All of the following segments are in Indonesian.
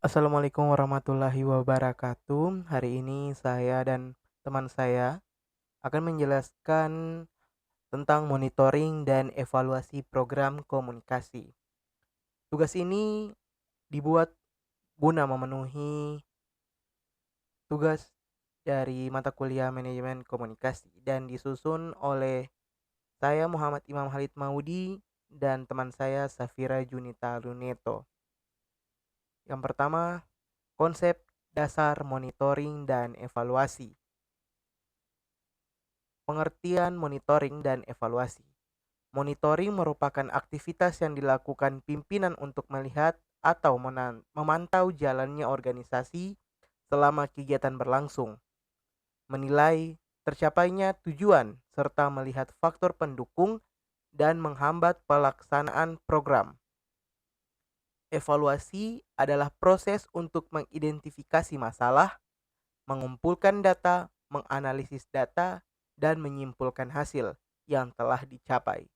Assalamualaikum warahmatullahi wabarakatuh. Hari ini saya dan teman saya akan menjelaskan tentang monitoring dan evaluasi program komunikasi. Tugas ini dibuat guna memenuhi tugas dari mata kuliah manajemen komunikasi dan disusun oleh saya Muhammad Imam Halid Maudi dan teman saya Safira Junita Luneto. Yang pertama, konsep dasar monitoring dan evaluasi. Pengertian monitoring dan evaluasi. Monitoring merupakan aktivitas yang dilakukan pimpinan untuk melihat atau memantau jalannya organisasi selama kegiatan berlangsung, menilai tercapainya tujuan, serta melihat faktor pendukung dan menghambat pelaksanaan program. Evaluasi adalah proses untuk mengidentifikasi masalah, mengumpulkan data, menganalisis data, dan menyimpulkan hasil yang telah dicapai.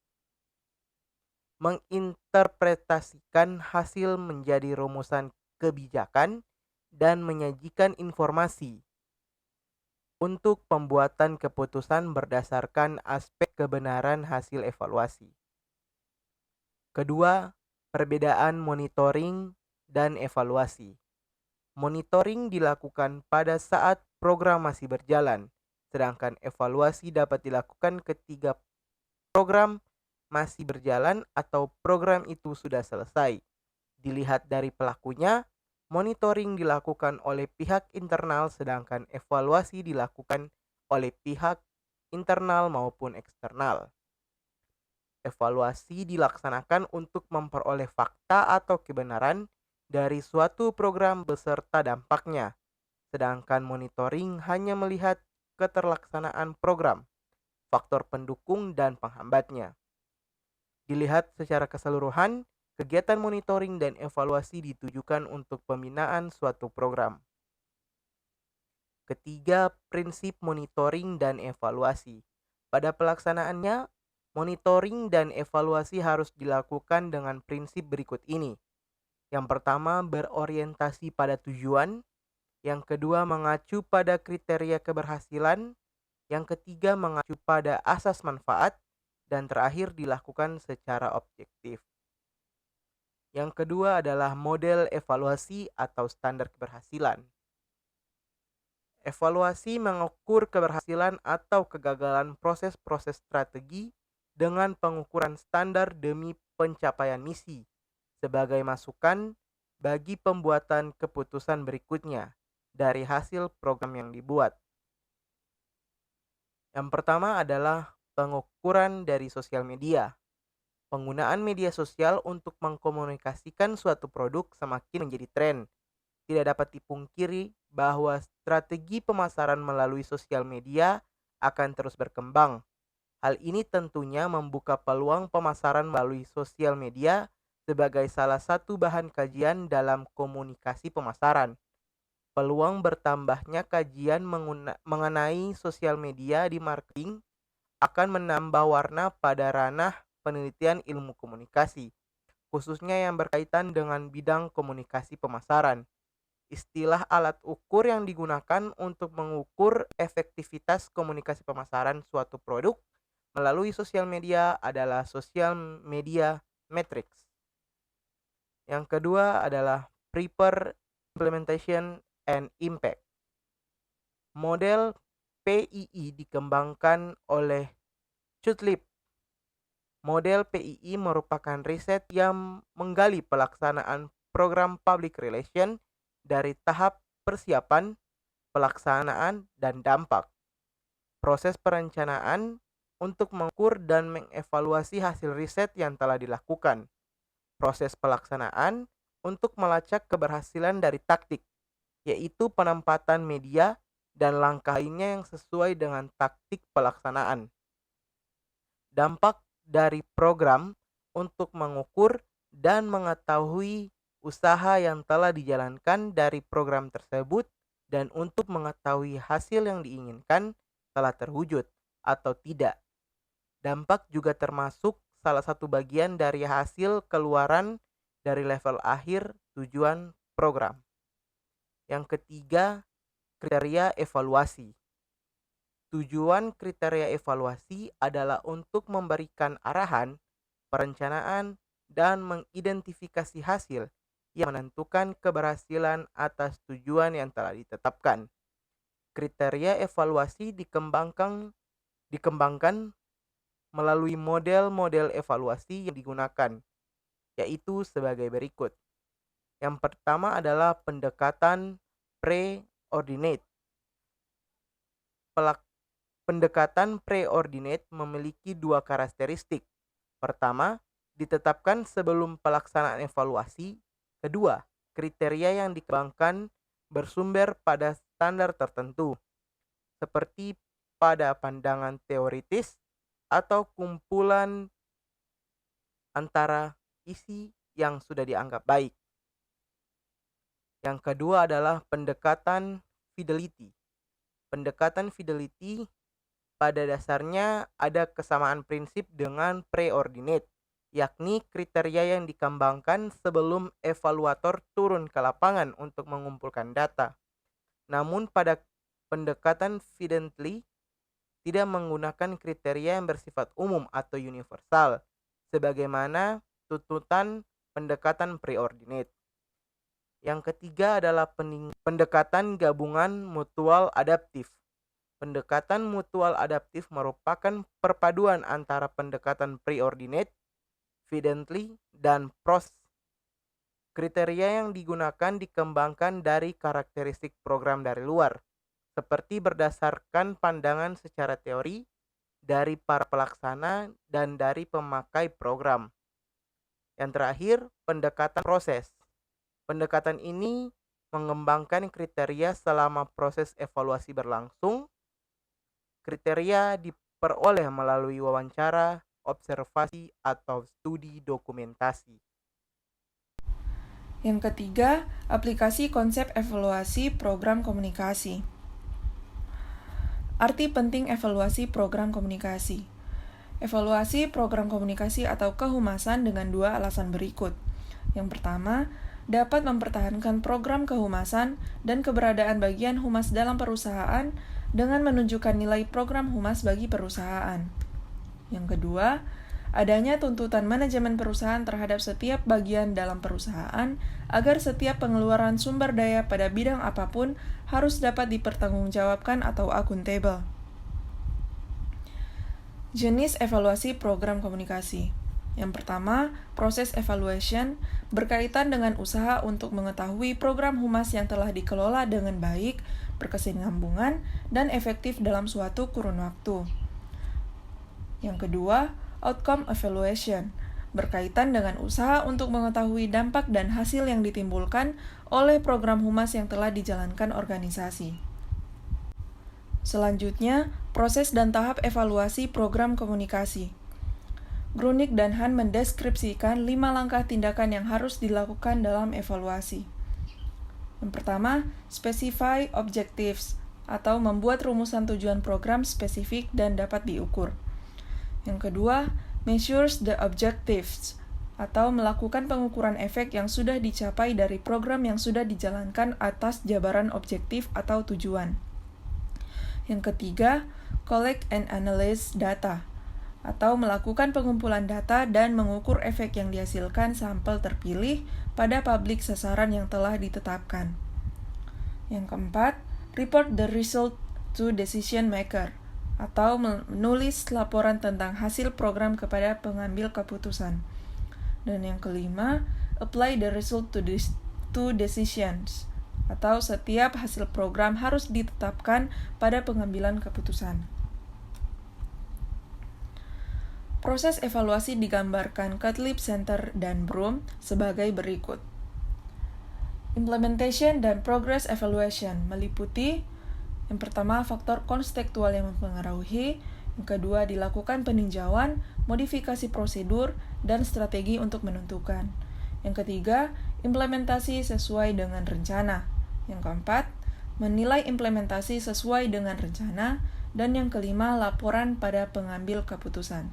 Menginterpretasikan hasil menjadi rumusan kebijakan dan menyajikan informasi untuk pembuatan keputusan berdasarkan aspek kebenaran hasil evaluasi. Kedua, perbedaan monitoring dan evaluasi. Monitoring dilakukan pada saat program masih berjalan, sedangkan evaluasi dapat dilakukan ketika program masih berjalan atau program itu sudah selesai. Dilihat dari pelakunya, monitoring dilakukan oleh pihak internal sedangkan evaluasi dilakukan oleh pihak internal maupun eksternal. Evaluasi dilaksanakan untuk memperoleh fakta atau kebenaran dari suatu program beserta dampaknya, sedangkan monitoring hanya melihat keterlaksanaan program, faktor pendukung dan penghambatnya. Dilihat secara keseluruhan, kegiatan monitoring dan evaluasi ditujukan untuk pembinaan suatu program. Ketiga, prinsip monitoring dan evaluasi. Pada pelaksanaannya, monitoring dan evaluasi harus dilakukan dengan prinsip berikut ini. Yang pertama, berorientasi pada tujuan. Yang kedua, mengacu pada kriteria keberhasilan. Yang ketiga, mengacu pada asas manfaat. Dan terakhir, dilakukan secara objektif. Yang kedua adalah model evaluasi atau standar keberhasilan. Evaluasi mengukur keberhasilan atau kegagalan proses-proses strategi dengan pengukuran standar demi pencapaian misi sebagai masukan bagi pembuatan keputusan berikutnya dari hasil program yang dibuat. Yang pertama adalah pengukuran dari sosial media. Penggunaan media sosial untuk mengkomunikasikan suatu produk semakin menjadi tren. Tidak dapat dipungkiri bahwa strategi pemasaran melalui sosial media akan terus berkembang. Hal ini tentunya membuka peluang pemasaran melalui sosial media sebagai salah satu bahan kajian dalam komunikasi pemasaran. Peluang bertambahnya kajian mengenai sosial media di marketing akan menambah warna pada ranah penelitian ilmu komunikasi, khususnya yang berkaitan dengan bidang komunikasi pemasaran. Istilah alat ukur yang digunakan untuk mengukur efektivitas komunikasi pemasaran suatu produk melalui sosial media adalah social media metrics. Yang kedua adalah prepare, implementation, and impact. Model PII dikembangkan oleh Chutlip. Model PII merupakan riset yang menggali pelaksanaan program public relation dari tahap persiapan, pelaksanaan, dan dampak. Proses perencanaan untuk mengukur dan mengevaluasi hasil riset yang telah dilakukan. Proses pelaksanaan untuk melacak keberhasilan dari taktik, yaitu penempatan media dan langkah lainnya yang sesuai dengan taktik pelaksanaan. Dampak dari program untuk mengukur dan mengetahui usaha yang telah dijalankan dari program tersebut dan untuk mengetahui hasil yang diinginkan telah terwujud atau tidak. Dampak juga termasuk salah satu bagian dari hasil keluaran dari level akhir tujuan program. Yang ketiga, kriteria evaluasi. Tujuan kriteria evaluasi adalah untuk memberikan arahan, perencanaan, dan mengidentifikasi hasil yang menentukan keberhasilan atas tujuan yang telah ditetapkan. Kriteria evaluasi dikembangkan melalui model-model evaluasi yang digunakan, yaitu sebagai berikut. Yang pertama adalah pendekatan preordinate. Pendekatan preordinate memiliki dua karakteristik. Pertama, ditetapkan sebelum pelaksanaan evaluasi. Kedua, kriteria yang dikembangkan bersumber pada standar tertentu, seperti pada pandangan teoritis atau kumpulan antara isi yang sudah dianggap baik. Yang kedua adalah pendekatan fidelity. Pendekatan fidelity pada dasarnya ada kesamaan prinsip dengan preordinate, yakni kriteria yang dikembangkan sebelum evaluator turun ke lapangan untuk mengumpulkan data. Namun pada pendekatan fidelity tidak menggunakan kriteria yang bersifat umum atau universal, sebagaimana tuntutan pendekatan preordinate. Yang ketiga adalah pendekatan gabungan mutual adaptif. Pendekatan mutual adaptif merupakan perpaduan antara pendekatan preordinate, fidelity, dan pros. Kriteria yang digunakan dikembangkan dari karakteristik program dari luar, seperti berdasarkan pandangan secara teori dari para pelaksana dan dari pemakai program. Yang terakhir, pendekatan proses. Pendekatan ini mengembangkan kriteria selama proses evaluasi berlangsung. Kriteria diperoleh melalui wawancara, observasi, atau studi dokumentasi. Yang ketiga, aplikasi konsep evaluasi program komunikasi. Arti penting evaluasi program komunikasi. Evaluasi program komunikasi atau kehumasan dengan dua alasan berikut. Yang pertama, dapat mempertahankan program kehumasan dan keberadaan bagian humas dalam perusahaan dengan menunjukkan nilai program humas bagi perusahaan. Yang kedua, adanya tuntutan manajemen perusahaan terhadap setiap bagian dalam perusahaan agar setiap pengeluaran sumber daya pada bidang apapun harus dapat dipertanggungjawabkan atau akuntabel. Jenis evaluasi program komunikasi. Yang pertama, proses evaluation berkaitan dengan usaha untuk mengetahui program humas yang telah dikelola dengan baik, berkesinambungan, dan efektif dalam suatu kurun waktu. Yang kedua, outcome evaluation berkaitan dengan usaha untuk mengetahui dampak dan hasil yang ditimbulkan oleh program humas yang telah dijalankan organisasi. Selanjutnya, proses dan tahap evaluasi program komunikasi. Grunik dan Han mendeskripsikan 5 langkah tindakan yang harus dilakukan dalam evaluasi. Yang pertama, specify objectives atau membuat rumusan tujuan program spesifik dan dapat diukur. Yang kedua, measures the objectives atau melakukan pengukuran efek yang sudah dicapai dari program yang sudah dijalankan atas jabaran objektif atau tujuan. Yang ketiga, collect and analyze data atau melakukan pengumpulan data dan mengukur efek yang dihasilkan sampel terpilih pada publik sasaran yang telah ditetapkan. Yang keempat, report the result to decision maker atau menulis laporan tentang hasil program kepada pengambil keputusan. Dan yang kelima, apply the result to decisions atau setiap hasil program harus ditetapkan pada pengambilan keputusan. Proses evaluasi digambarkan Cutlip Center dan Broom sebagai berikut. Implementation dan Progress Evaluation meliputi yang pertama, faktor konstekstual yang mempengaruhi. Yang kedua, dilakukan peninjauan, modifikasi prosedur, dan strategi untuk menentukan. Yang ketiga, implementasi sesuai dengan rencana. Yang keempat, menilai implementasi sesuai dengan rencana. Dan yang kelima, laporan pada pengambil keputusan.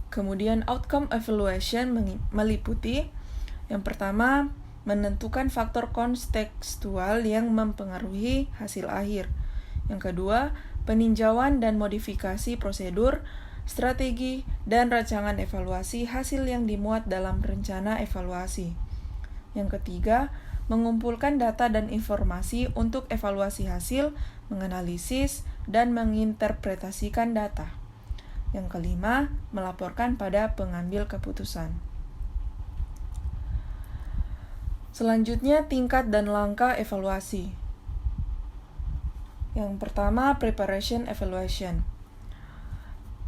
Kemudian outcome evaluation meliputi yang pertama, menentukan faktor kontekstual yang mempengaruhi hasil akhir. Yang kedua, peninjauan dan modifikasi prosedur, strategi, dan rancangan evaluasi hasil yang dimuat dalam rencana evaluasi. Yang ketiga, mengumpulkan data dan informasi untuk evaluasi hasil, menganalisis, dan menginterpretasikan data. Yang kelima, melaporkan pada pengambil keputusan. Selanjutnya, tingkat dan langkah evaluasi. Yang pertama, preparation evaluation.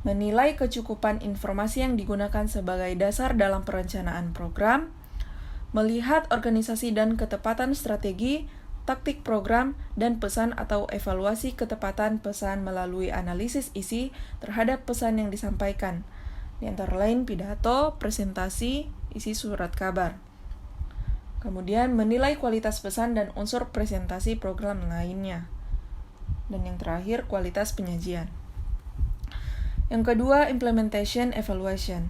Menilai kecukupan informasi yang digunakan sebagai dasar dalam perencanaan program, melihat organisasi dan ketepatan strategi, taktik program, dan pesan atau evaluasi ketepatan pesan melalui analisis isi terhadap pesan yang disampaikan, di antara lain pidato, presentasi, isi surat kabar. Kemudian menilai kualitas pesan dan unsur presentasi program lainnya. Dan yang terakhir, kualitas penyajian. Yang kedua, implementation evaluation.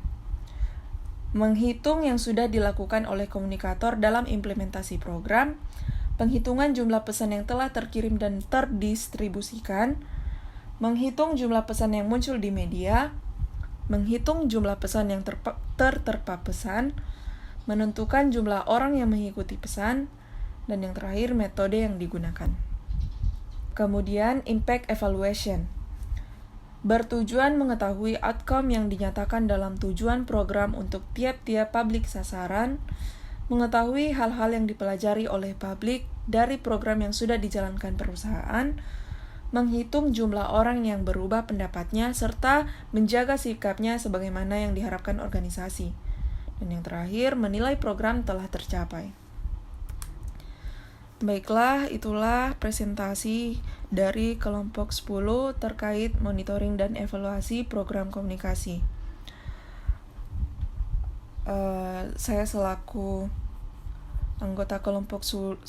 Menghitung yang sudah dilakukan oleh komunikator dalam implementasi program, penghitungan jumlah pesan yang telah terkirim dan terdistribusikan, menghitung jumlah pesan yang muncul di media, menghitung jumlah pesan yang terterpa pesan, menentukan jumlah orang yang mengikuti pesan, dan yang terakhir metode yang digunakan. Kemudian impact evaluation. Bertujuan mengetahui outcome yang dinyatakan dalam tujuan program untuk tiap-tiap publik sasaran, mengetahui hal-hal yang dipelajari oleh publik dari program yang sudah dijalankan perusahaan, menghitung jumlah orang yang berubah pendapatnya, serta menjaga sikapnya sebagaimana yang diharapkan organisasi. Dan yang terakhir, menilai program telah tercapai. Baiklah, itulah presentasi dari kelompok 10 terkait monitoring dan evaluasi program komunikasi. Saya selaku anggota kelompok 10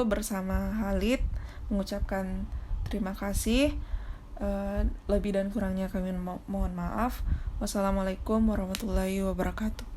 bersama Halid mengucapkan terima kasih. Lebih dan kurangnya kami mohon maaf. Wassalamualaikum warahmatullahi wabarakatuh.